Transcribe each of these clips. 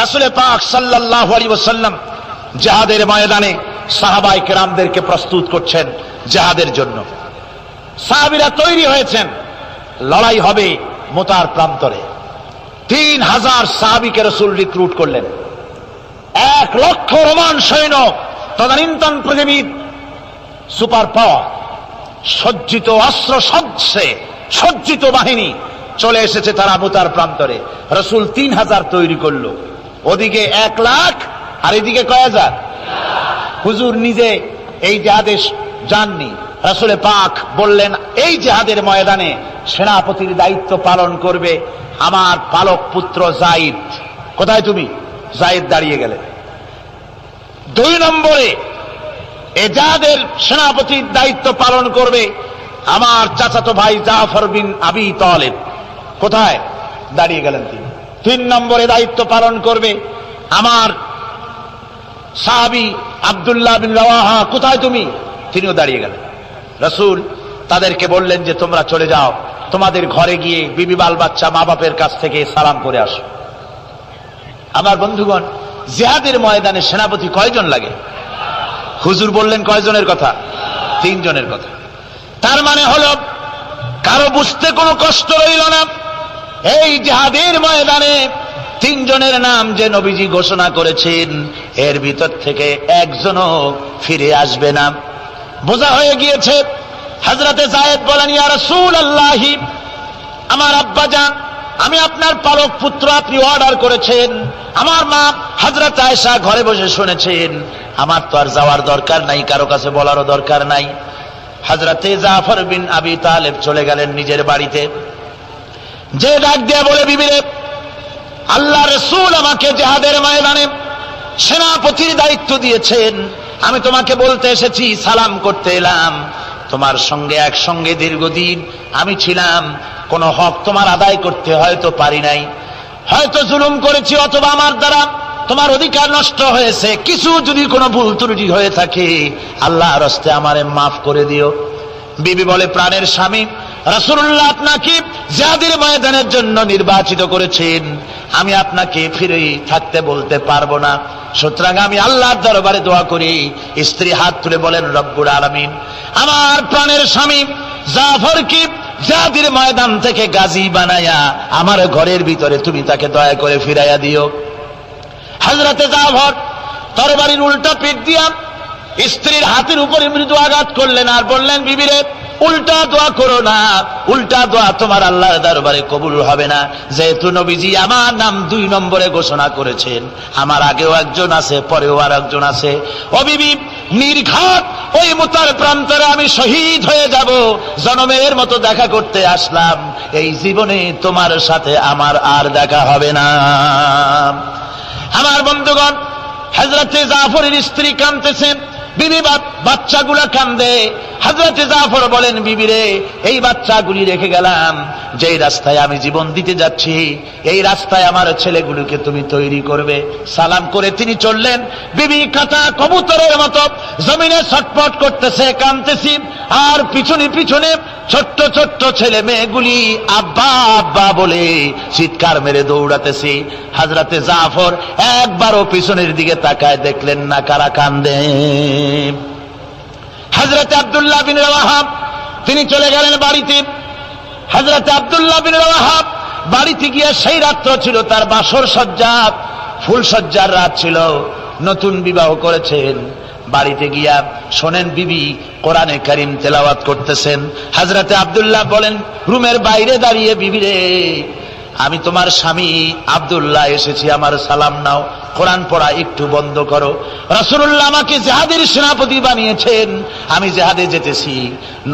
রাসূল পাক সাল্লাল্লাহু আলাইহি ওয়াসাল্লাম জিহাদের ময়দানে সাহাবায়ে কেরামদেরকে প্রস্তুত করছেন জিহাদের জন্য। সাহাবীরা তৈরি হয়েছেন, লড়াই হবে মুতার প্রান্তরে। 3000 সাহাবীকে রাসূল রিক্রুট করলেন। 1 লক্ষ রোমান সৈন্য, তদানীন্তন পৃথিবীর সুপার পাওয়ার, সজ্জিত অস্ত্র সজ্জিত বাহিনী চলে এসেছে তারা মুতার প্রান্তরে। রাসূল 3000 তৈরি করলো, ওদিকে 1 লাখ আর এদিকে কয় হাজার। হুজুর নিজে এই জিহাদে যাননি। রাসূল পাক বললেন, এই জিহাদের ময়দানে সেনাপতির দায়িত্ব পালন করবে আমার পালক পুত্র যায়েদ। কোথায় তুমি? যায়েদ দাঁড়িয়ে গেলেন। 2 নম্বরে এই জিহাদের সেনাপতির দায়িত্ব পালন করবে আমার চাচাতো ভাই জাফর বিন আবি তালেব। কোথায়? দাঁড়িয়ে গেলেন তিনি। 3 নম্বরে দায়িত্ব পালন করবে আমার সাহাবী আব্দুল্লাহ বিন রাওয়াহা। কোথায় তুমি? তিনিও দাঁড়িয়ে গেলেন। রাসূল তাদেরকে বললেন যে তোমরা চলে যাও, তোমাদের ঘরে গিয়ে বিবি বাল বাচ্চা মা বাপের কাছ থেকে সালাম করে আসো। আমার বন্ধুগণ, জিহাদের ময়দানে সেনাপতি কয়জন লাগে? হুজুর বললেন কয়জনের কথা? 3 জনের কথা। তার মানে হলো কারো বুঝতে কোনো কষ্ট রইল না, এই জিহাদের ময়দানে 3 জনের নাম যে নবীজি ঘোষণা করেছেন, এর ভিতর থেকে একজনও ফিরে আসবে না। বোঝা হয়ে গিয়েছে। হযরতে যায়েদ বলেন, ইয়া রাসূলুল্লাহ, আমার আব্বা জান, আমি আপনার পালক পুত্র, আপনি অর্ডার করেছেন। আমার মা হযরত আয়েশা ঘরে বসে শুনেছেন, আমার তো আর যাওয়ার দরকার নাই, কারো কাছে বলারও দরকার নাই। হযরতে জাফর বিন আবি তালেব চলে গেলেন নিজের বাড়িতে। যে ডাক দিয়ে বলে, বিবিরে, আল্লাহ রাসূল আমাকে জিহাদের ময়দানে সেনাপতির দায়িত্ব দিয়েছেন, আমি তোমাকে বলতে এসেছি, সালাম করতে এলাম। তোমার সঙ্গে একসঙ্গে দীর্ঘদিন আমি ছিলাম, কোন হক তোমার আদায় করতে হয়তো পারি নাই, হয়তো জুলুম করেছি, অথবা আমার দ্বারা তোমার অধিকার নষ্ট হয়েছে। কিছু যদি কোনো ভুল ত্রুটি হয়ে থাকে, আল্লাহর হস্তে আমারে মাফ করে দিও। বিবি বলে, প্রাণের স্বামী, রাসূলুল্লাহ আপনাকে জিহাদের ময়দানের জন্য নির্বাচিত করেছেন, আমি আপনাকে ফিরে থাকতে বলতে পারবো না। সুতরাং আমি আল্লাহর দরবারে দোয়া করি। স্ত্রী হাত তুলে বলেন, রব্বুল আলামিন, আমার প্রাণের স্বামী জাফরকে জিহাদের ময়দান থেকে গাজী বানায়া আমার ঘরের ভিতরে তুমি তাকে দয়া করে ফিরাইয়া দিও। হযরতে জাফর তরবারির উল্টা পিঠ দিয়া স্ত্রীর হাতের উপরে মৃদু আঘাত করলেন আর বললেন, বিবিরে, উল্টা দোয়া করো না, উল্টা দোয়া তোমার আল্লাহর দরবারে কবুল হবে না। যেহেতু নবীজি আমার নাম 2 নম্বরে ঘোষণা করেছেন, আমার আগেও একজন আছে, পরেও আর একজন আছে। ও বিবি, নির্ঘাত ওই মুতার প্রান্তরে আমি শহীদ হয়ে যাব। জনমের মতো দেখা করতে আসলাম, এই জীবনে তোমার সাথে আমার আর দেখা হবে না। আমার বন্ধুগণ, হযরতে জাফরের স্ত্রী কাঁদতেছেন, বিবি বাচ্চাগুলা কান্দে। হযরতে জাফর বলেন, বিবিরে, এই বাচ্চাগুলি রেখে গেলাম, যেই রাস্তায় আমি জীবন দিতে যাচ্ছি, এই রাস্তায় আমার ছেলেগুলোকে তুমি তৈরি করবে। সালাম করে তিনি চললেন। বিবি কাটা কবুতরের মতো জমিনে ছটফট করতেছে, কাঁদতেছি, আর পিছনে পিছনে ছোট্ট ছোট্ট ছেলে মেয়েগুলি আব্বা আব্বা বলে চিৎকার মেরে দৌড়াতেছি। হযরতে জাফর একবারও পিছনের দিকে তাকায় দেখলেন না কারা কান্দে। হযরতে আব্দুল্লাহ বিন রাওয়াহা তিনি চলে গেলেন বাড়িতে। হযরতে আব্দুল্লাহ বিন রাওয়াহা বাড়িতে গিয়ে, সেই রাত্র ছিল তার বাসর সজ্জা, ফুল সজ্জার রাত ছিল, নতুন বিবাহ করেছেন। বাড়িতে গিয়া শোনেন বিবি কোরআনে কারীম তেলাওয়াত করতেছেন। হযরতে আব্দুল্লাহ বলেন, রুমের বাইরে দাঁড়িয়ে, বিবিরে, আমি তোমার স্বামী আব্দুল্লাহ এসেছি, আমার সালাম নাও, কোরআন পড়া একটু বন্ধ করো। রাসূলুল্লাহ আমাকে জিহাদের সেনাপতি বানিয়েছেন, আমি জিহাদে যেতেছি,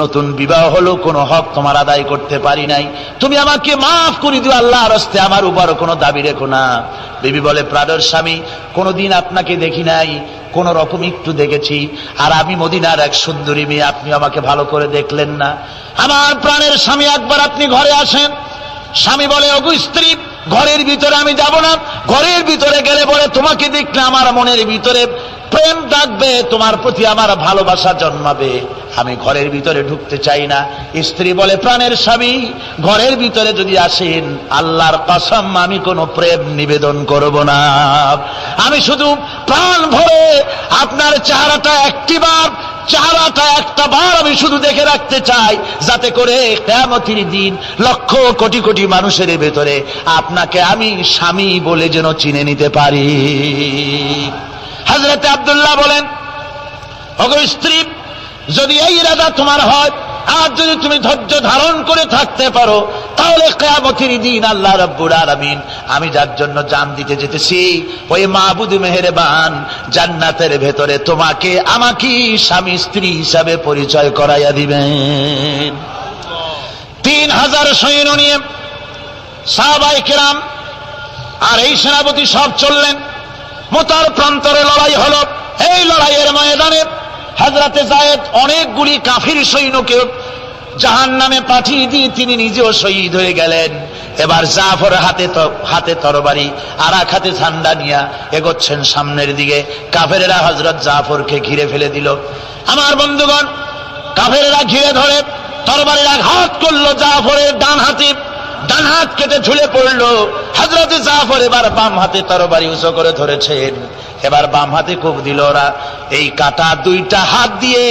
নতুন বিবাহ হলো, কোনো হক তোমার আদায় করতে পারি নাই, তুমি আমাকে মাফ করে দিও, আল্লাহর হস্তে আমার উপর কোনো দাবি রেখো না। বিবি বলে, প্রাণের স্বামী, কোনোদিন আপনাকে দেখি নাই, কোন রকম একটু দেখেছি, আর আমি মদিনার এক সুন্দরী মেয়ে, আপনি আমাকে ভালো করে দেখলেন না। আমার প্রাণের স্বামী, একবার আপনি ঘরে আসেন। স্বামী বলে, ওগো স্ত্রী, ঘরের ভিতরে আমি যাব না, ঘরের ভিতরে গেলে বলে তোমাকে দেখলে আমার মনের ভিতরে প্রেম ডাকবে, তোমার প্রতি আমার ভালোবাসা জন্মাবে, আমি ঘরের ভিতরে ঢুকতে চাই না। স্ত্রী বলে, প্রাণের স্বামী, ঘরের ভিতরে যদি আসেন, আল্লাহর কসম আমি কোনো প্রেম নিবেদন করব না, আমি শুধু প্রাণ ভরে আপনার চেহারাটা একটা বার আমি শুধু দেখে রাখতে চাই, যাতে করে কিয়ামতের দিন লক্ষ কোটি কোটি মানুষের ভেতরে আপনাকে আমি স্বামী বলে যেন চিনে নিতে পারি। হযরত আব্দুল্লাহ বলেন, ওগো স্ত্রী, যদি এই ইরাদা তোমার হয় আর যদি তুমি ধৈর্য ধারণ করে থাকতে পারো, তাহলে কিয়ামতের দিন আল্লাহ রাব্বুল আলামিন আমি যার জন্য জান দিতে যেতেছি, ওই মাবুদ মেহেরবান জান্নাতের ভেতরে তোমাকে আমাকে স্বামী স্ত্রী হিসাবে পরিচয় করাইয়া দিবেন। 3000 সৈন্য নিয়ে সাহাবায়ে কেরাম আর এই সেনাপতি সব চললেন। মুতার প্রান্তরে লড়াই হলো। এই লড়াইয়ের ময়দানে হযরতে যায়েদ অনেকগুলি কাফির সৈন্যকে জাহান্নামে পাঠিয়ে দিয়ে তিনি নিজেও শহীদ হয়ে গেলেন। এবার জাফর হাতে তরবারি আর এক হাতে ঝান্ডা নিয়ে এগোচ্ছেন সামনের দিকে। কাফেরেরা হযরত জাফরকে ঘিরে ফেলে দিল। আমার বন্ধুগণ, কাফেরেরা ঘিরে ধরে তরবারির আঘাত করলো জাফরের ডান হাত কেটে ঝুলে পড়লো। হযরতে জাফর এবার বাম হাতে তরবারি উঁচু করে ধরেছেন। এবার বাম হাতে কোপ দিল ওরা। এই কাটা দুইটা হাত দিয়ে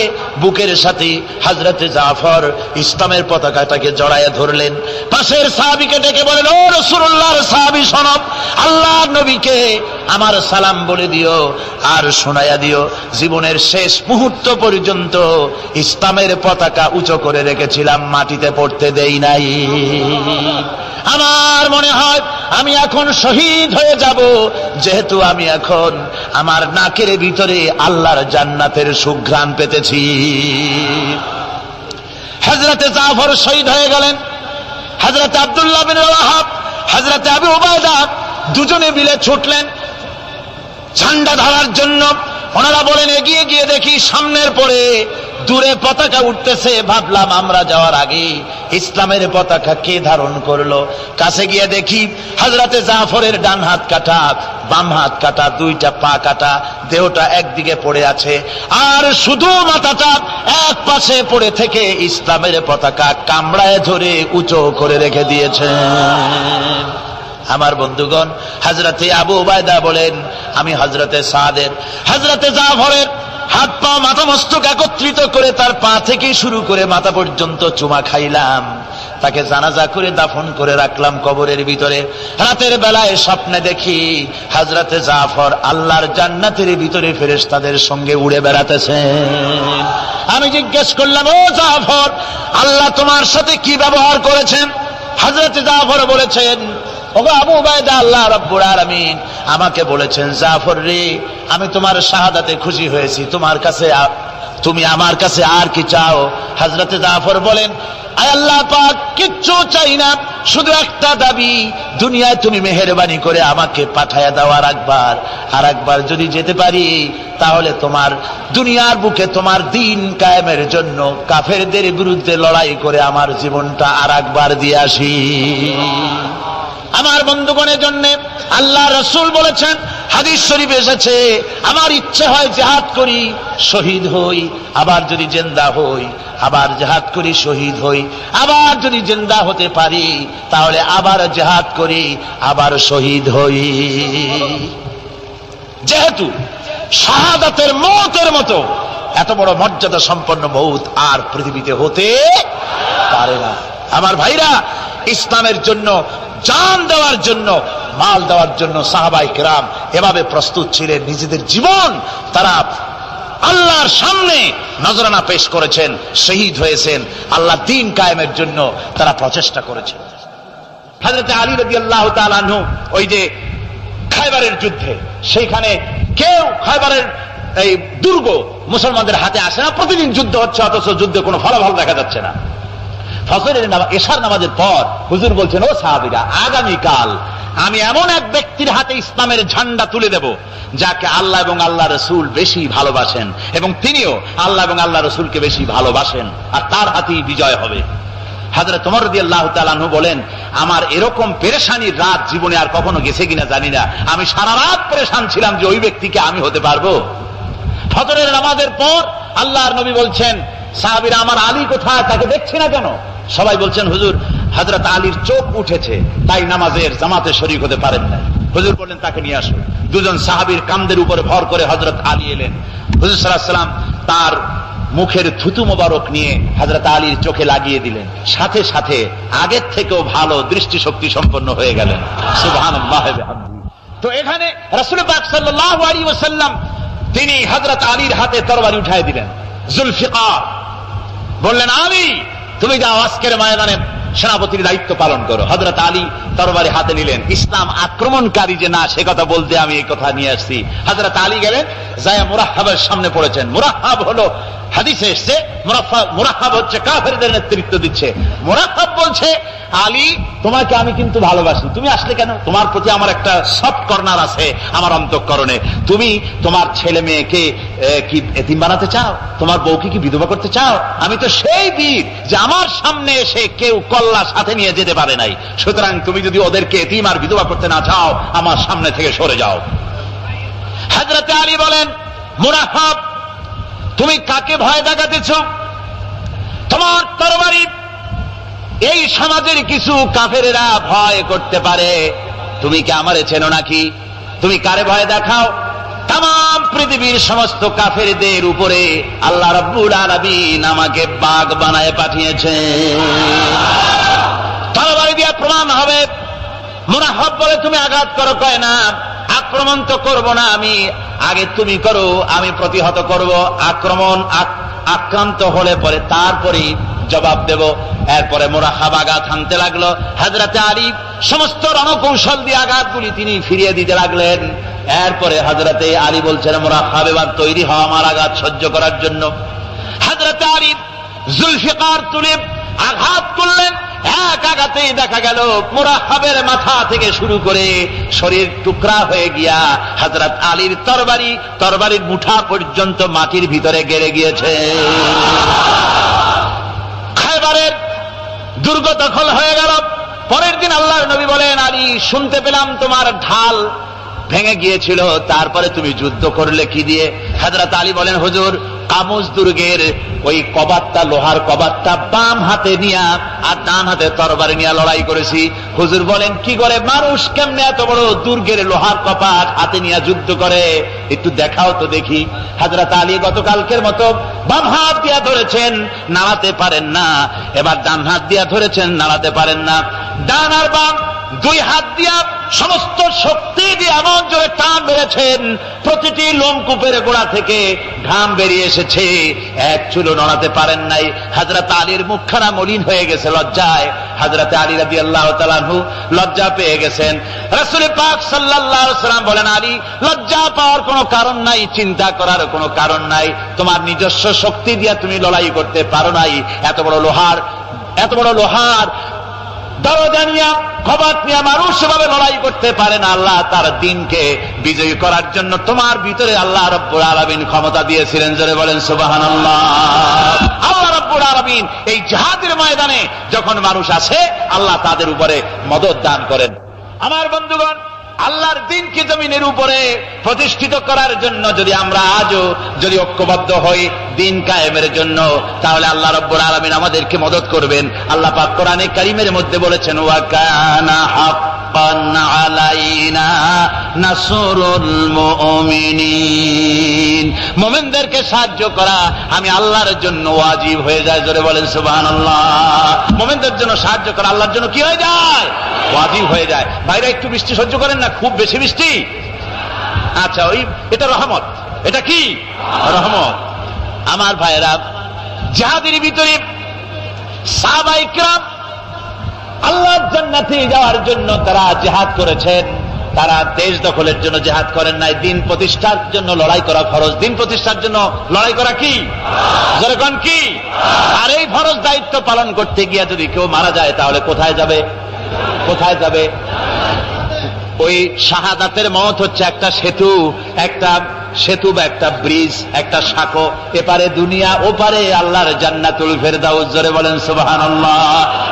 বুকের সাথে হযরতে জাফর ইসলামের পতাকাটাকে জড়াইয়া ধরলেন। পাশের সাহাবীকে ডেকে বলেন, ও রাসূলুল্লাহর সাহাবী শোনো, আল্লাহর নবীকে আমার সালাম বলে দিও আর শোনায়া দিও, জীবনের শেষ মুহূর্ত পর্যন্ত ইসলামের পতাকা উঁচু করে রেখেছিলাম, মাটিতে পড়তে দেই নাই। আমার মনে হয় আমি এখন শহীদ হয়ে যাব, যেহেতু আমি এখন আমার নাকের ভিতরে আল্লাহর জান্নাতের সুঘ্রাণ পেতেছি। হযরতে জাফর শহীদ হয়ে গেলেন। হযরতে আব্দুল্লাহ বিন রাওয়াহা, হযরতে আবু উবাইদা দুজনে মিলে ছুটলেন ঝান্ডা ধরার জন্য। ওনারা বলেন, এগিয়ে গিয়ে দেখি সামনের পরে দূরে পতাকা উঠতেছে। ভাবলাম আমরা যাওয়ার আগে ইসলামের পতাকা কে ধারণ করলো। কাছে গিয়ে দেখি হযরতে জাফরের ডান হাত কাটা, বাম হাত কাটা, দুইটা পা কাটা, দেহটা একদিকে পড়ে আছে আর শুধু মাথাটা এক পাশে পড়ে থেকে ইসলামের পতাকা কামড়ায় ধরে উঁচু করে রেখে দিয়েছেন। আমার বন্ধুগণ, হযরতে আবু উবাইদা বলেন, আমি হযরতে সাদের, হযরতে জাফরের হাত পা মাথা মস্তক একত্রিত করে তার পা থেকে শুরু করে মাথা পর্যন্ত চুমা খাইলাম। তাকে জানাজা করে দাফন করে রাখলাম কবরের ভিতরে। রাতের বেলায় স্বপ্নে দেখি হযরতে জাফর আল্লাহর জান্নাতের ভিতরে ফেরেশতাদের সঙ্গে উড়ে বেড়াতেছেন। আমি জিজ্ঞেস করলাম, ও জাফর, আল্লাহ তোমার সাথে কি ব্যবহার করেছেন? হযরতে জাফর বলেছেন, ওগো আবু উবাইদা, আল্লাহ রাব্বুল আলামিন আমাকে বলেছেন, জাফর রে, আমি তোমার শাহাদাতে খুশি হয়েছি, তুমি আমার কাছে আর কি চাও? হযরতে জাফর বলেন, আয় আল্লাহ পাক, কিচ্ছু চাই না, শুধু একটা দাবি, দুনিয়ায় তুমি মেহেরবানি করে আমাকে পাঠায়া দাও আর একবার যদি যেতে পারি, তাহলে তোমার দুনিয়ার বুকে তোমার দিন কায়েমের জন্য কাফেরদের বিরুদ্ধে লড়াই করে আমার জীবনটা আর একবার দিয়ে আসি। আমার বন্ধুগণের জন্য আল্লাহ রাসূল বলেছেন, হাদিস শরীফে এসেছে, আমার ইচ্ছে হয় জিহাদ করি, শহীদ হই, আবার যদি জিন্দা হই, আবার জিহাদ করি, শহীদ হই, আবার যদি জিন্দা হতে পারি তাহলে আবার জিহাদ করি, আবার শহীদ হই। যেহেতু শাহাদাতের মওতের মতো এত বড় মর্যাদা সম্পন্ন মওত আর পৃথিবীতে হতে পারে না। আমার ভাইরা, ইসলামের জন্য জান দেওয়ার জন্য, মাল দেওয়ার জন্য সাহাবায়ে কেরাম এভাবে প্রস্তুত ছিলেন। নিজেদের জীবন তারা আল্লাহর সামনে নজরানা পেশ করেছেন, শহীদ হয়েছেন, আল্লাহ দ্বীন কায়েমের জন্য তারা প্রচেষ্টা করেছেন। হযরত আলী রাদিয়াল্লাহু তাআলা আনহু ওই যে খায়বারের যুদ্ধে, সেইখানে কেউ খায়বারের এই দুর্গ মুসলমানদের হাতে আসে না, প্রতিদিন যুদ্ধ হচ্ছে, অথচ যুদ্ধে কোনো ফলাফল দেখা যাচ্ছে না। ফজরের নামাজ, এশার নামাজের পর হুজুর বলছেন, ও সাহাবীরা, আগামীকাল আমি এমন এক ব্যক্তির হাতে ইসলামের ঝান্ডা তুলে দেব যাকে আল্লাহ এবং আল্লাহ রাসূল বেশি ভালোবাসেন এবং তিনিও আল্লাহ এবং আল্লাহ রাসূলকে বেশি ভালোবাসেন, আর তার হাতেই বিজয় হবে। হযরত ওমর রাদিয়াল্লাহু তাআলা আনহু বলেন, আমার এরকম পেরেশানির রাত জীবনে আর কখনো গেছে কিনা জানি না, আমি সারা রাত পেরেশান ছিলাম যে ওই ব্যক্তিকে আমি হতে পারবো। ফজরের নামাজের পর আল্লাহর নবী বলছেন, সাহাবীরা আমার আলী কোথায়, তাকে দেখছি না কেন? সবাই বলছেন হুজুর হযরত আলীর চোখ উঠেছে, তাই নামাজের জামাতে শরীক হতে পারেন না। হুজুর বললেন তাকে নিয়ে আসো। দুজন সাহাবীর কাঁধের উপরে ভর করে হযরত আলী এলেন। হুজুর সাল্লাল্লাহু আলাইহি ওয়াসাল্লাম তার মুখের থুতু মোবারক নিয়ে হযরত আলীর চোখে লাগিয়ে দিলেন। সাথে সাথে আগের থেকেও ভালো দৃষ্টিশক্তি সম্পন্ন হয়ে গেলেন। সুবহানাল্লাহ ওয়া বিহামদিহি। তো এখানে রাসূল পাক সাল্লাল্লাহু আলাইহি ওয়াসাল্লাম তিনি হযরত আলীর হাতে তরবারি উঠায় দিলেন, জুলফিকার। বললেন আলী তুমি যাও, আজকের ময়দানে সেনাপতির দায়িত্ব পালন করো। হযরত আলী তরবারি হাতে নিলেন। ইসলাম আক্রমণকারী যে না সে কথা বলতে আমি এই কথা নিয়ে আসছি। হযরত আলী গেলেন, যায়া মুরাহহাবের সামনে পড়েছেন। মুরাহহাব হলো হাদিসে এসেছে, মুরাহহাব হচ্ছে কাফেরদের নেতৃত্ব দিচ্ছে। মুরাহহাব বলছে আলী তোমাকে আমি কিন্তু ভালোবাসি, তুমি আসলে কেন? তোমার প্রতি আমার একটা সফট কর্নার আছে আমার অন্তঃকরণে। তুমি তোমার ছেলে মেয়েকে কি এতিম বানাতে চাও? তোমার বউকে কি বিধবা করতে চাও? আমি তো সেই বীর যে আমার সামনে এসে কেউ কল্লা সাথে নিয়ে যেতে পারে নাই। সুতরাং তুমি যদি ওদেরকে এতিম আর বিধবা করতে না চাও আমার সামনে থেকে সরে যাও। হযরত আলী বলেন মুরাহহাব তুমি কাকে ভয় দেখাতেছ? তোমার তরবারি এই সমাজের কিছু কাফেরেরা ভয় করতে পারে, তুমি কি আমারে চেনো নাকি? তুমি কারে ভয় দেখাও? তাম পৃথিবীর সমস্ত কাফেরদের উপরে আল্লাহ রাব্বুল আলামিন আমাকে বাগ বানায় পাঠিয়েছেন। তরবারি দিয়ে প্রমাণ হবে। মুরাহহাব বলে তুমি আঘাত করো, কয় না আক্রমণ তো করব না আমি, আগে তুমি করো, আমি প্রতিহত করব। আক্রান্ত হলে পরে তারপরে জবাব দেব। এরপরে মুরাহহাব আঘাত হানতে লাগলো। হযরত আলী সমস্ত রণকৌশল দিয়ে আঘাতগুলি তিনি ফিরিয়ে দিতে লাগলেন। এরপরে হযরত আলী বলছেন মুরাহহাব এবার তৈরি হও আমার আঘাত সহ্য করার জন্য। হযরত আলী জুলফিকার তুলে আঘাত করলেন। এক আঘাতেই দেখা গেল মুরাহহাবের মাথা থেকে শুরু করে শরীর টুকরা হয়ে গিয়া হযরত আলীর তরবারির মুঠা পর্যন্ত মাটির ভিতরে গেড়ে গিয়েছে। খায়বারের দুর্গ দখল হয়ে গেল। পরের দিন আল্লাহর নবী বলেন আলী শুনতে পেলাম তোমার ঢাল ভেঙে গিয়েছিল, তারপরে তুমি যুদ্ধ করলে কি দিয়ে? হযরত আলী বলেন হুজুর কামুজ দুর্গের ওই কবাটটা, লোহার কবাটটা বাম হাতে নিয়া আর ডান হাতে তরবারি নিয়ে লড়াই করেছি। হুজুর বলেন কি করে? মানুষ কেমনে এত বড় দুর্গের লোহার কপাট হাতে নিয়ে যুদ্ধ করে? একটু দেখাও তো দেখি। হযরত আলী গতকালকের মতো বাম হাত দিয়া ধরেছেন, নাড়াতে পারেন না। এবার ডান হাত দিয়া ধরেছেন, নাড়াতে পারেন না। ডান আর বাম দুই হাত দিয়া সমস্ত শক্তি দিয়ে এমন জোরে টান মেরেছেন, প্রতিটি লোমকূপের গোড়া থেকে ঘাম বেরিয়ে এসেছে, এক চুলো নড়াতে পারেন নাই। হযরত আলীর মুখখানা মলিন হয়ে গেছে লজ্জায়। হযরত আলী রাদিয়াল্লাহু তাআলা আনহু লজ্জা পেয়ে গেছেন। রাসূল পাক সাল্লাল্লাহু আলাইহি ওয়াসাল্লাম বলেন আলী লজ্জা পাওয়ার কোনো কারণ নাই, চিন্তা করার কোনো কারণ নাই। তোমার নিজস্ব শক্তি দিয়ে তুমি লড়াই করতে পারো নাই। এত বড় লোহার দরজা নিয়ে কবাট নিয়ে মানুষ সেভাবে লড়াই করতে পারে না। আল্লাহ তার দ্বীনকে বিজয়ী করার জন্য তোমার ভিতরে আল্লাহ রাব্বুল আলামিন ক্ষমতা দিয়েছিলেন। জোরে বলেন সুবহানাল্লাহ। আল্লাহ রাব্বুল আলামিন এই জিহাদের ময়দানে যখন মানুষ আসে আল্লাহ তাদের উপরে মদদ দান করেন। আমার বন্ধুগণ, আল্লাহর দ্বীনকে জমিনের উপরে প্রতিষ্ঠিত করার জন্য যদি আমরা আজও যদি ঐক্যবদ্ধ হই দ্বীন কায়েমের জন্য, তাহলে আল্লাহ রাব্বুল আলামিন আমাদেরকে মদদ করবেন। আল্লাহ পাক কোরআনে কারীমের মধ্যে বলেছেন ওয়া কানা হাক্কান আলাইনা নাসরুল মুমিনিন। মুমিনদেরকে সাহায্য করা আমি আল্লাহর জন্য ওয়াজিব হয়ে যায়। জোরে বলেন সুবহানাল্লাহ। মুমিনদের জন্য সাহায্য করা আল্লাহর জন্য কি হয়ে যায়? ওয়াজিব হয়ে যায়। ভাইরা একটু বৃষ্টি সহ্য করেন না, খুব বেশি বৃষ্টি। আচ্ছা এটা রহমত। এটা কি রহমত? আমার ভাইরা জিহাদের ভিতরে সাহাবায়ে কিরাম আল্লাহর জান্নাতে যাওয়ার জন্য তারা জিহাদ করেছেন। তারা দেশ দখলের জন্য জিহাদ করেন নাই, দিন প্রতিষ্ঠার জন্য লড়াই করা ফরজ। দিন প্রতিষ্ঠার জন্য লড়াই করা কি? যেরকম কি? আর এই ফরজ দায়িত্ব পালন করতে গিয়ে যদি কেউ মারা যায় তাহলে কোথায় যাবে? কোথায় যাবে? ওই শাহাদাতের মওত হচ্ছে একটা সেতু, একটা সেতু বা একটা ব্রিজ, একটা শাখো, এপারে দুনিয়া ওপারে আল্লাহর জান্নাতুল ফেরদাউস। জোরে বলেন সুবহানাল্লাহ।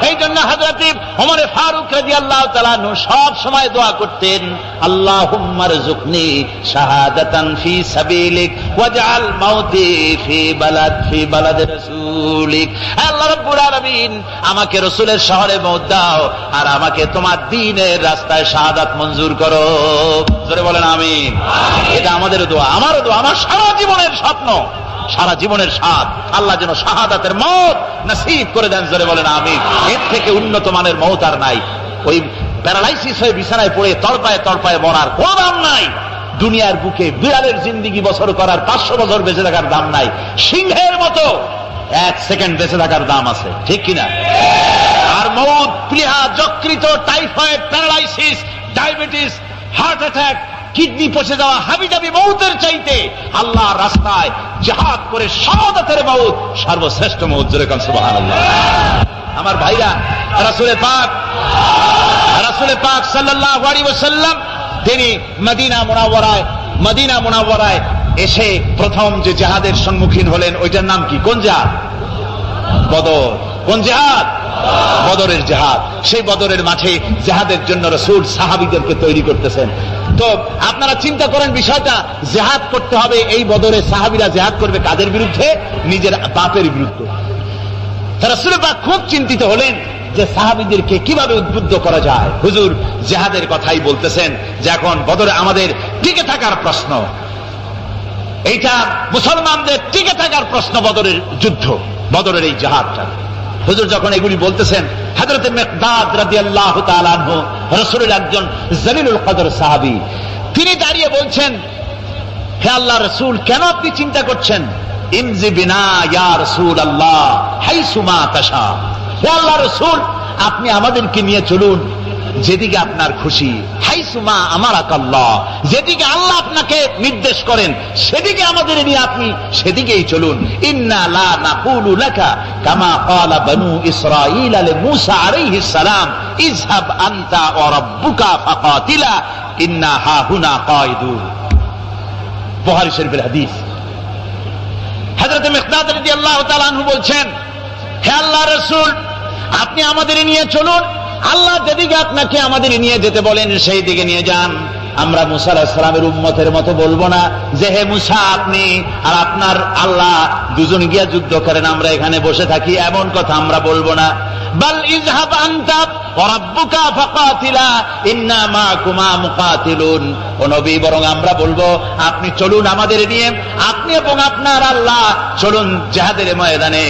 এই জন্য হযরত ওমর ফারুক রাদিয়াল্লাহু তাআলা আনহু সব সময় দোয়া করতেন, আল্লাহুম্মা রযুকনি শাহাদাতান ফি সাবিলিক ওয়াজআল মাউতি ফি বালাদি রাসূলিক। আল্লাহ রাব্বুল আলামিন, আমাকে রাসূলের শহরে মওত দাও আর আমাকে তোমার দ্বীনের রাস্তায় শাহাদাত মঞ্জুর করো। জোরে বলেন আমিন। এটা আমাদের দোয়া, আমারও দোয়া, আমার সারা জীবনের স্বপ্ন, সারা জীবনের স্বাদ, আল্লাহ যেন শাহাদাতের মওত নসিব করে দেন। জোরে বলেন আমিন। এর থেকে উন্নত মানের মওত আর নাই। ওই প্যারালাইসিস হয়ে বিছানায় পড়ে তড়পায় তড়পায় মরার কোনো দাম নাই। দুনিয়ার বুকে বিড়ালের জিন্দেগি বছর করার 500 বছর বেঁচে থাকার দাম নাই। সিংহের মতো 1 সেকেন্ড বেঁচে থাকার দাম আছে, ঠিক কিনা? আর মওত, প্লীহা, যকৃত, typhoid, paralysis, diabetes, heart attack, kidney পচে যাওয়া, হাবিজাবি মওতের চাইতে আল্লাহর রাস্তায় জিহাদ করে শাহাদাতের মওত সর্বশ্রেষ্ঠ মওত। জোরে বলেন সুবহানাল্লাহ। আমার ভাইরা, রাসূলে পাক সাল্লাল্লাহু আলাইহি ওয়াসাল্লাম তিনি মদিনা মুনাওয়ারায় এসে প্রথম যে জিহাদের সম্মুখীন হলেন, ওইটার নাম কি? কোন জিহাদ? বদর। কোন জিহাদ? বদরের জিহাদ। সেই বদরের মাঠে জিহাদের জন্য রাসূল সাহাবীদেরকে তৈরি করতেছেন। তো আপনারা চিন্তা করেন বিষয়টা, জিহাদ করতে হবে। এই বদরে সাহাবীরা জিহাদ করবে কাদের বিরুদ্ধে? নিজের বাপের বিরুদ্ধে। রাসূল পাক খুব চিন্তিত হলেন যে সাহাবীদেরকে কিভাবে উদ্বুদ্ধ করা যায়। হুজুর জিহাদের কথাই বলতেছেন যে এখন বদরে আমাদের টিকে থাকার প্রশ্ন, এইটা মুসলমানদের টিকে থাকার প্রশ্ন, বদরের যুদ্ধ, বদরের এই জিহাদটা। হুজুর যখন এগুলি বলতেছেন, হযরত মিকদাদ রাদিয়াল্লাহু তাআলা আনহু রাসূলের একজন জলিলুল কদর সাহাবী, তিনি দাঁড়িয়ে বলছেন, হে আল্লাহর রাসূল, কেন আপনি চিন্তা করছেন? ইমজি বিনা ইয়া রাসূলুল্লাহ হাইসুমা তাশা। হে আল্লাহর রাসূল, আপনি আমাদেরকে নিয়ে চলুন যেদিকে আপনার খুশি। হাইসুমা আমারাকাল্লাহ, যেদিকে আল্লাহ আপনাকে নির্দেশ করেন সেদিকে আমাদের নিয়ে আপনি সেদিকেই চলুন। ইন্না লা নাকুলু লাকা কামা ক্বালা বনু ইসরাঈল লিমূসা আলাইহিস সালাম ইযহাব আনতা ওয়া রাব্বুকা ফাকাতিলা ইন্না হাহুনা কায়িদুন। বুখারী শরীফের হাদিস। হযরত মিকদাদ রাদিয়াল্লাহু তাআলা আনহু বলছেন, হে আল্লাহর রাসূল, আপনি আমাদের নিয়ে চলুন, আল্লাহ যেদিকে আপনাকে আমাদের নিয়ে যেতে বলেন সেই দিকে নিয়ে যান। আমরা মুসা আলাইহিস সালামের উম্মতের মতো বলবো না যে হে মুসা আপনি আর আপনার আল্লাহ দুজন গিয়া যুদ্ধ করেন, আমরা এখানে বসে থাকি, এমন কথা আমরা বলবো না। বাল ইযহাব আনতা ওয়া রাব্বুকা ফাকাতিলা ইন্না মাকুমা মুকাতিলুন। ও নবী, বরং আমরা বলবো আপনি চলুন আমাদের নিয়ে, আপনি এবং আপনার আল্লাহ চলুন জিহাদের ময়দানে,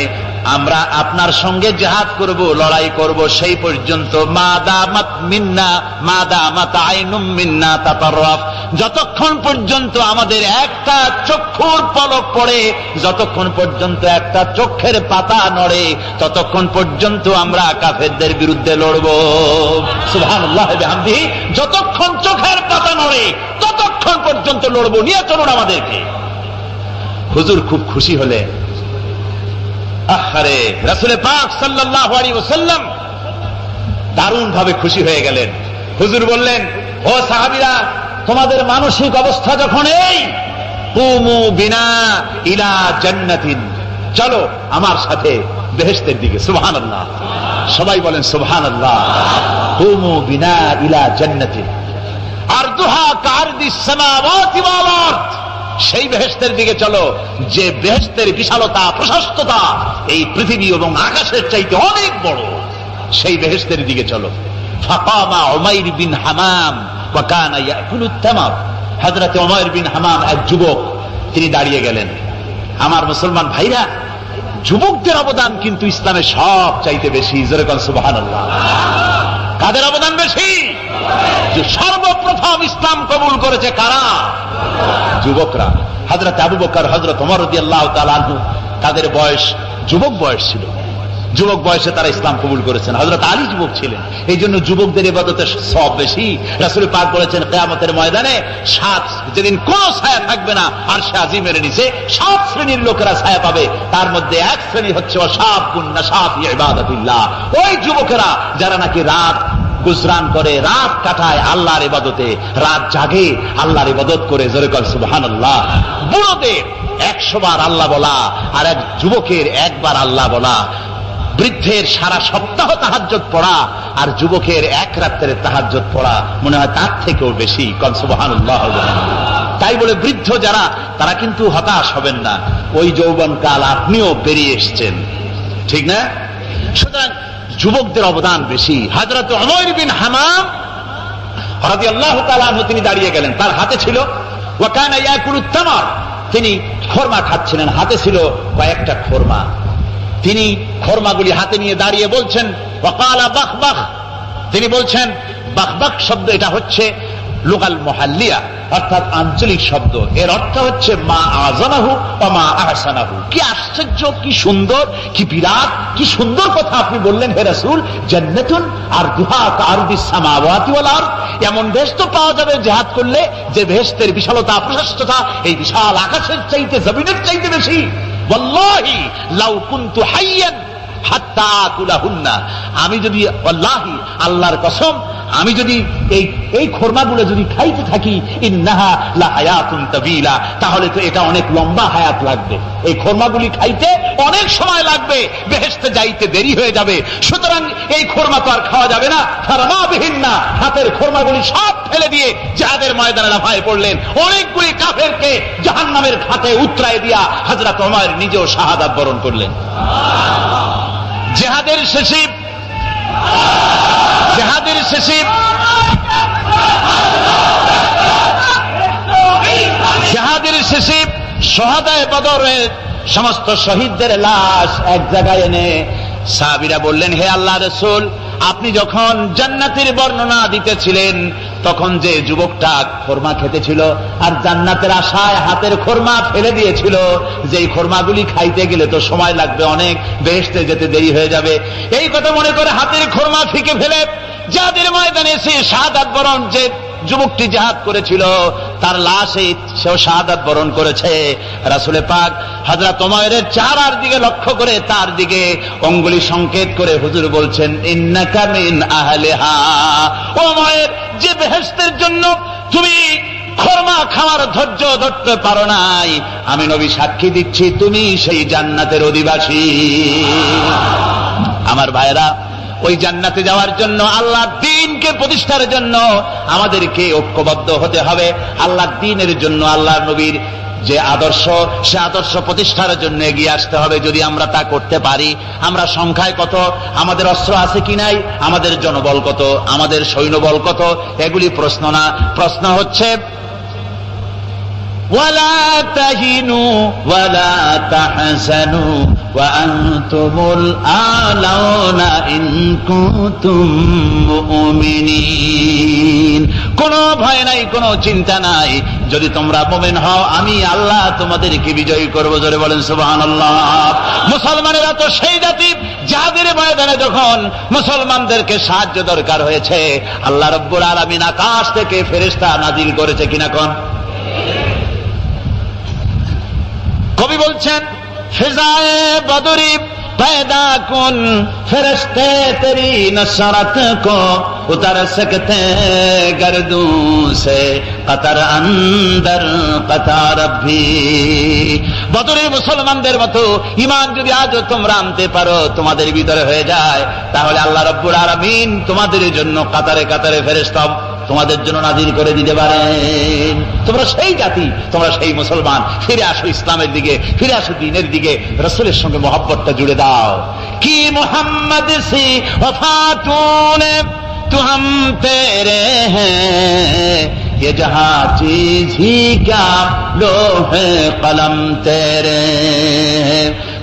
আমরা আপনার সঙ্গে জিহাদ করব, লড়াই করব সেই পর্যন্ত। মাদামাত মিন্না মাদামাত আইনুম মিন্না তাতাররাফ, যতক্ষণ পর্যন্ত আমাদের একটা চক্ষুর পলক পড়ে, যতক্ষণ পর্যন্ত একটা চোখের পাতা নড়ে, ততক্ষণ পর্যন্ত আমরা কাফেরদের বিরুদ্ধে লড়ব। সুবহানাল্লাহ ওয়া বিহামদিহি। যতক্ষণ চোখের পাতা নড়ে ততক্ষণ পর্যন্ত লড়ব, নিয়ে চলুন আমাদেরকে। হুজুর খুব খুশি হলেন। আহারে, রাসূল পাক সাল্লাল্লাহু আলাইহি ওয়াসাল্লাম দারুণ ভাবে খুশি হয়ে গেলেন। হুজুর বললেন, ও সাহাবীরা, তোমাদের মানসিক অবস্থা যখন এই, কুমু বিনা ইলা জান্নাতিন, চলো আমার সাথে বেহেশতের দিকে। সুবহানাল্লাহ, সবাই বলেন সুবহানাল্লাহ। কুমু বিনা ইলা জান্নাতিন আরদুহা কারদিস সামাওয়াতি ওয়াল আরদ, সেই বেহেশতের দিকে চলো যে বেহেশতের বিশালতা, প্রশস্ততা এই পৃথিবী এবং আকাশের চাইতে অনেক বড়, সেই বেহেশতের দিকে চলো। ফাকামা উমাইর বিন হামাম ওয়া কানা ইয়াকুলুত তামার। হযরত উমাইর বিন হামাম এক যুবক, তিনি দাঁড়িয়ে গেলেন। আমার মুসলমান ভাইরা, যুবকদের অবদান কিন্তু ইসলামে সব চাইতে বেশি। জোরে বলেন সুবহানাল্লাহ। কাদের অবদান বেশি? যে সর্বপ্রথম ইসলাম কবুল করেছে কারা? যুবকরা। হযরত আবু বকর, হযরত ওমর রাদিয়াল্লাহু তাআলা আনহু, তাদের বয়স যুবক বয়স ছিল, যুবক বয়সে তারা ইসলাম কবুল করেছেন। হযরত আলী যুবক ছিলেন, এই জন্য যুবকদের ইবাদতের সওয়াব বেশি। রাসূল পাক বলেছেন, কিয়ামতের ময়দানে যেদিন কোন ছায়া থাকবে না, আরশে আজিমের নিচে 7 শ্রেণীর লোকেরা ছায়া পাবে। তার মধ্যে এক শ্রেণী হচ্ছে ওয়াশাবুন নাশা ফি ইবাদাতিল্লাহ, ওই যুবকেরা যারা নাকি রাত গুজরান করে, রাত কাটায় আল্লাহর ইবাদতে, রাত জাগে আল্লাহর ইবাদত করে। জোরে কর সুবহানাল্লাহ। বুড়োদের 100 বার আল্লাহ বলা আর এক যুবকের একবার আল্লাহ বলা, বৃদ্ধের সারা সপ্তাহ তাহাজ্জুদ পড়া আর যুবকের এক রাত্রের তাহাজ্জুদ পড়া মনে হয় তার থেকেও বেশি। কর সুবহানাল্লাহ। তাই বলে বৃদ্ধ যারা, তারা কিন্তু হতাশ হবেন না। ওই যৌবনকাল আপনিও পেরিয়ে এসছেন, ঠিক না? সুতরাং যুবকদের অবদান বেশি। হযরত উমর বিন হামাম রাদিয়াল্লাহু তাআলা আনহু তিনি দাঁড়িয়ে গেলেন, তার হাতে ছিল ওয়া কানা ইয়াকুলুত তামার, তিনি খরমা খাচ্ছিলেন, হাতে ছিল কয়েকটা খরমা। তিনি খরমাগুলি হাতে নিয়ে দাঁড়িয়ে বলছেন ওয়াকালা বাখবাখ, তিনি বলছেন বাখবাখ শব্দ এটা হচ্ছে লুগাল মুহাল্লিয়া, অর্থাৎ আঞ্চলিক শব্দ। এর অর্থ হচ্ছে মা আযামাহু ওয়া মা আহসানাহু। কি আশ্চর্য, কি সুন্দর, কি বিরাট, কি সুন্দর কথা আপনি বললেন হে রাসূল। জান্নাতুন আরদুহা কাআরদিস সামাওয়াতি ওয়াল আরদ, এমন বেহেশত পাওয়া যাবে জিহাদ করলে যে বেহেশতের বিশালতা প্রশস্ততা এই বিশাল আকাশের চাইতে জমিনের চাইতে বেশি। ওয়াল্লাহি লাউ কুনতু হাইয়ান হাত্তা আকুলাহুন্না, আমি যদি ওয়াল্লাহি আল্লাহর কসম, আমি যদি এই খরমাগুলো যদি খাইতে থাকি, ইন্নাহা লা হায়াতুন তাবিলা, তাহলে তো এটা অনেক লম্বা হায়াত লাগবে। এই খরমাগুলি খাইতে অনেক সময় লাগবে, বেহেশতে যাইতে দেরি হয়ে যাবে। সুতরাং এই খরমা তো আর খাওয়া যাবে না। ফারমা বিহিন্না, হাতের খরমাগুলি সব ফেলে দিয়ে জিহাদের ময়দানে লাফায় পড়লেন। অনেকগুলি কাফেরকে জাহান্নামের খাতে উতরায় দিয়া হযরত ওমর নিজেও শাহাদাত বরণ করলেন। জিহাদের শেষে শহাদায়ে বদরের সমস্ত শহীদদের লাশ এক জায়গায় এনে সাহাবীরা বললেন, হে আল্লাহর রাসূল, আপনি যখন জান্নাতের বর্ণনা দিতেছিলেন তখন যে যুবকটা খরমা খেতেছিল আর জান্নাতের আশায় হাতের খরমা ফেলে দিয়েছিল, যেই খরমাগুলি খাইতে গেলে তো সময় লাগবে অনেক, বেহেশতে যেতে দেরি হয়ে যাবে, এই কথা মনে করে হাতের খরমা ফিকে ফেলে জিহাদের ময়দানে এসে শাহাদাত বরণ, যে যুবকটি জিহাদ করেছিল তার লাশে সেও শাহাদাত বরণ করেছে। রাসূল পাক হযরত ওমরের চেহারার দিকে লক্ষ্য করে তার দিকে অঙ্গুলি সংকেত করে হুজুর বলছেন, ইন্নাকা মিন আহলিহা। ওমর, যে বেহেশতের জন্য তুমি খরমা খাওয়ার ধৈর্য ধরতে পারো নাই, আমি নবী সাক্ষী দিচ্ছি তুমি সেই জান্নাতের অধিবাসী। আমার ভাইরা, ওই জান্নাতে যাওয়ার জন্য, আল্লাহর দ্বীনকে প্রতিষ্ঠার জন্য আমাদেরকে ঐক্যবদ্ধ হতে হবে। আল্লাহর দ্বীনের জন্য, আল্লাহর নবীর যে আদর্শ, সে আদর্শ প্রতিষ্ঠার জন্য এগিয়ে আসতে হবে। যদি আমরা তা করতে পারি, আমরা সংখ্যায় কত, আমাদের অস্ত্র আছে কি নাই, আমাদের জনবল কত, আমাদের সৈন্যবল কত, এগুলি প্রশ্ন না। প্রশ্ন হচ্ছে ওয়ালা তাহিনু ওয়ালা তাহজানু ওয়া আনতুমুল আলাউনা ইন কুনতুম মুমিনিন। কোনো ভয় নাই, কোনো চিন্তা নাই, যদি তোমরা মুমিন হও আমি আল্লাহ তোমাদেরকে বিজয়ী করব। জোরে বলেন সুবহানাল্লাহ। মুসলমানেরা তো সেই জাতি, যাদের ময়দানে যখন মুসলমানদেরকে সাহায্য দরকার হয়েছে, আল্লাহ রাব্বুল আলামিন আকাশ থেকে ফেরেশতা নাজিল করেছে কিনা কোন? কবি বলছেন, ফিজায়ে বদরি पैदा कुन फरिश्ते तेरी नसरत को उतर सकते गर्दों से कतर अंदर कतार भी। বদরের মুসলমানদের মতো ঈমান যদি আজও তোমরা আনতে পারো, তোমাদের ভিতরে হয়ে যায়, তাহলে আল্লাহ রাব্বুল আলামিন তোমাদের জন্য কাতারে কাতারে ফেরেশতা তোমাদের জন্য নাজিল করে দিতে পারেন। তোমরা সেই জাতি, তোমরা সেই মুসলমান। ফিরে আসো ইসলামের দিকে, ফিরে আসো দ্বীনের দিকে, রাসূলের সঙ্গে মহব্বতটা জুড়ে দাও। কি মুহাম্মদ সি ওয়াফাতুন তু হাম তেরে হ্যাঁ, ये जहां चीज ही क्या लोहे कलम तेरे।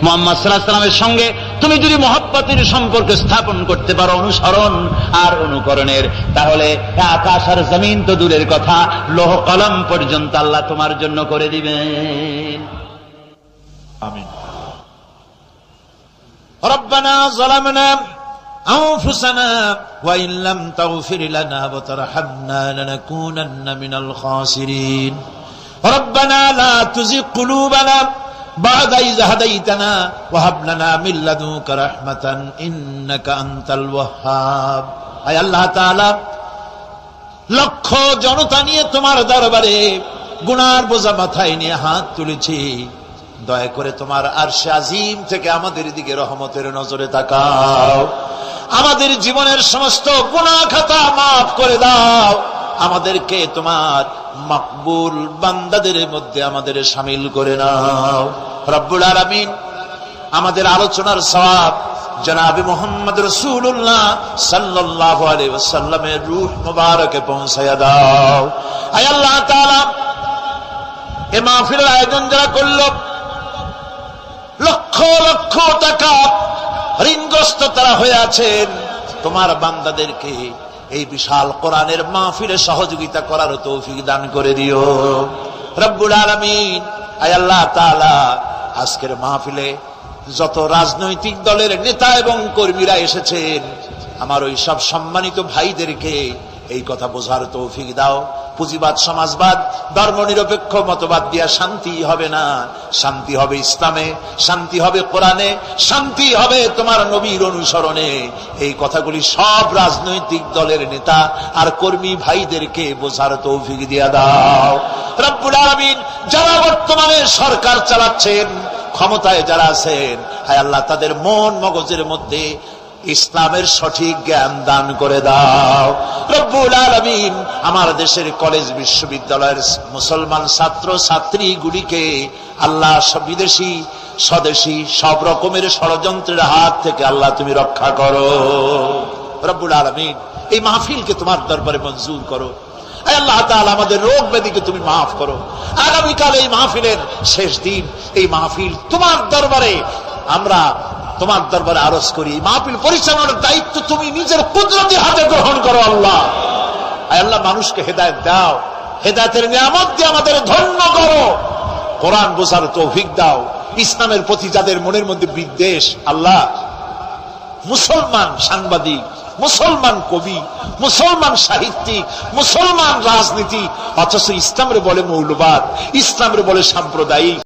মুহাম্মদ সাল্লাল্লাহু আলাইহি ওয়াসাল্লামের সঙ্গে তুমি যদি মহব্বতের সম্পর্ক স্থাপন করতে পারো, অনুসরণ আর অনুকরণের, তাহলে আকাশ আর জমিন তো দূরের কথা, লৌহ কলম পর্যন্ত আল্লাহ তোমার জন্য করে দিবেন। আমিন। রব্বানা যালামনা أنفسنا وإن لم تغفر لنا وترحمنا لنكونن من الخاسرين ربنا لا تزغ قلوبنا بعد إذ هديتنا وهب لنا من لدنك رحمة إنك أنت الوهاب আয় আল্লাহ তাআলা, লক্ষ জনতা নিয়ে তোমার দরবারে গুনার বোঝা মাথায় নিয়ে হাত তুলেছি, দয়া করে তোমার আরশে আজিম থেকে আমাদের দিকে রহমতের নজরে তাকাও, আমাদের জীবনের সমস্ত গুনাহ খাতা মাফ করে দাও, আমাদেরকে তোমার মকবুল বান্দাদের মধ্যে আমাদের শামিল করে নাও। রব্বুল আলামিন, আমাদের আলোচনার সওয়াব জনাবে মুহাম্মদ রাসূলুল্লাহ সাল্লাল্লাহু আলাইহি ওয়াসাল্লামের রূহ মুবারকে পৌঁছায়া দাও। আয় আল্লাহ তাআলা, এই মাহফিলের আয়োজন যারা করল, লক্ষ লক্ষ টাকা ঋণগ্রস্ত তারা হয়ে আছেন, তোমার বান্দাদেরকে এই বিশাল কোরআনের মাহফিলে সহযোগিতা করার তৌফিক দান করে দিও রব্বুল আলামিন। আয় আল্লাহ তাআলা, আজকের মাহফিলে যত রাজনৈতিক দলের নেতা এবং কর্মীরা এসেছেন, আমার ওই সব সম্মানিত ভাইদেরকে এই কথা বোঝার তৌফিক দাও। পুঁজিবাদ, সমাজবাদ, ধর্মনিরপেক্ষ মতবাদ দিয়া শান্তি হবে না, শান্তি হবে ইসলামে, শান্তি হবে কোরআনে, শান্তি হবে তোমার নবীর অনুসরণে। এই কথাগুলি সব রাজনৈতিক দলের নেতা আর কর্মী ভাইদেরকে বোঝার তৌফিক দিয়া দাও রব্বুল আলামিন। যারা বর্তমানে সরকার চালাচ্ছেন, ক্ষমতায় যারা আছেন, হায় আল্লাহ, তাদের মন মগজের মধ্যে ইসলামের সঠিক জ্ঞান দান করে দাও রব্বুল আলামিন। আমার দেশের কলেজ বিশ্ববিদ্যালয়ের মুসলমান ছাত্র ছাত্রীগুলিকে আল্লাহ বিদেশি স্বদেশী সব রকমের ষড়যন্ত্রের হাত থেকে আল্লাহ তুমি রক্ষা করো রব্বুল আলামিন। এই মাহফিলকে তোমার দরবারে মঞ্জুর করো। আল্লাহ তাআলা, আমাদের রোগ ব্যাধিকে তুমি মাফ করো। আগামীকাল এই মাহফিলের শেষ দিন, এই মাহফিল তোমার দরবারে, আমরা তোমার দরবারে আরজ করি, মাহফিল পরিচালনার দায়িত্ব তুমি নিজের কুদরতি হাতে গ্রহণ করো আল্লাহ। আল্লাহ, মানুষকে হেদায়েত দাও, হেদায়েতের নিয়ামত দিয়ে আমাদের ধন্য করো, কোরআন বোঝার তৌফিক দাও। ইসলামের প্রতি যাদের মনের মধ্যে বিদ্বেষ, আল্লাহ, মুসলমান সাংবাদিক, মুসলমান কবি, মুসলমান সাহিত্যিক, মুসলমান রাজনীতি, অথচ ইসলামের বলে মৌলবাদ, ইসলামের বলে সাম্প্রদায়িক,